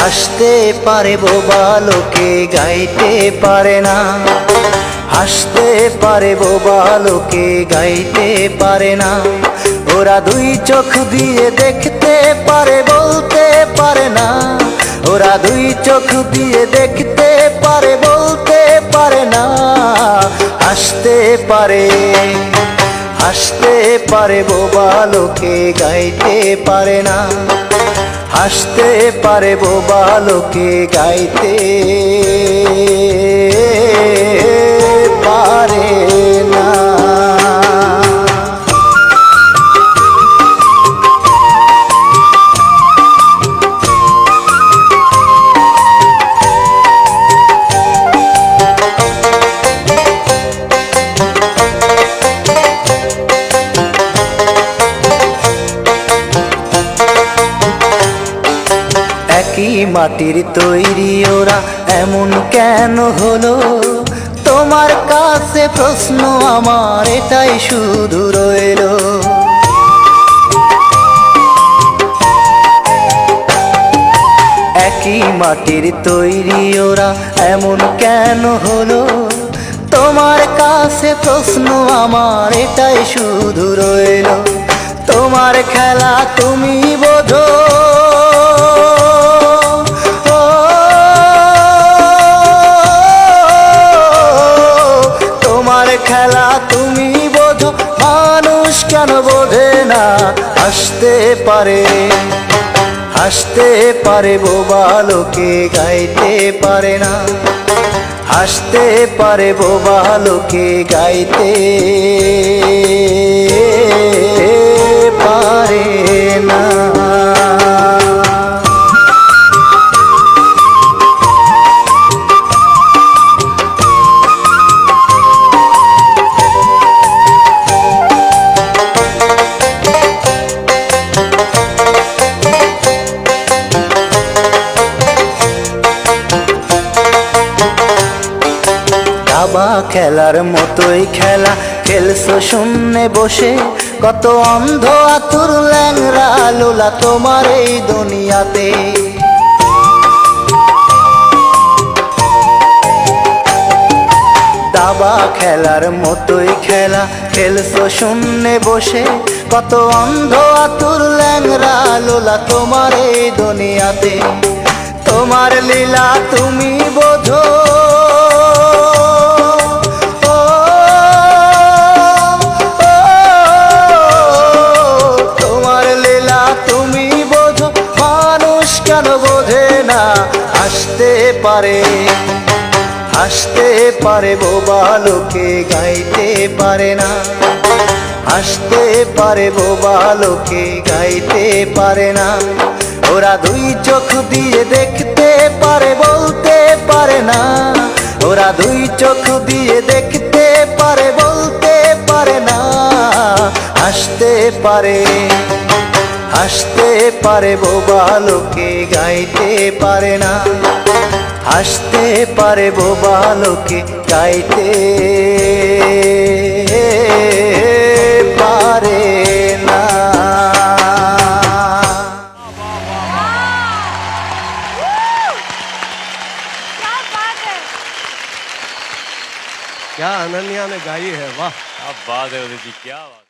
হাসতে পারে বোবা লোকে গাইতে পারে না, হাসতে পারে বোবা লোকে গাইতে পারে না। ওরা দুই চোখ দিয়ে দেখতে পারে বলতে পারে না, ওরা দুই চোখ দিয়ে দেখতে পারে বলতে পারে না। হাসতে পারে, হাসতে পারে বোবা লোকে গাইতে পারে না, হাসতে পারে বোবা লোকে গাইতে পারে না। একই মাটির তৈরি ওরা এমন কেন হলো? তোমার কাছে প্রশ্ন আমার এটাই শুধু রইলো। একই মাটির তৈরি ওরা এমন কেন হলো? তোমার কাছে প্রশ্ন আমার এটাই শুধু রইলো। তোমার খেলা তুমি বোঝো, খেলা তুমি বোঝো, মানুষ কেন বোঝে না? হাসতে পারে, হাসতে পারে বোবা লোকে গাইতে পারে না, হাসতে পারে বোবা লোকে গাইতে পারে না। দাবা খেলার মতোই খেলা খেলছো শূন্যে বসে, কত অন্ধ আতুর ল্যাংরা লোলা তোমার এই দুনিয়াতে। দাবা খেলার মতোই খেলা খেলছো শূন্যে বসে, কত অন্ধ আতুর ল্যাংরা লোলা তোমার এই দুনিয়াতে। তোমার লীলা তুমি বোঝো, কেন বোঝে না? হাসতে পারে, হাসতে পারে বোবা লোকে গাইতে পারে না, হাসতে পারে বোবা লোকে গাইতে পারে না। ওরা দুই চোখ দিয়ে দেখতে পারে বলতে পারে না, ওরা দুই চোখ দিয়ে দেখতে পারে বলতে পারে না। হাসতে পারে, হাসতে পারে বোবা লোকে গাইতে পারে না, হাসতে পারে বোবা লোকে গাইতে পারে না। क्या अनन्या ने गाई है, वाह क्या बात है उदित जी, क्या बात।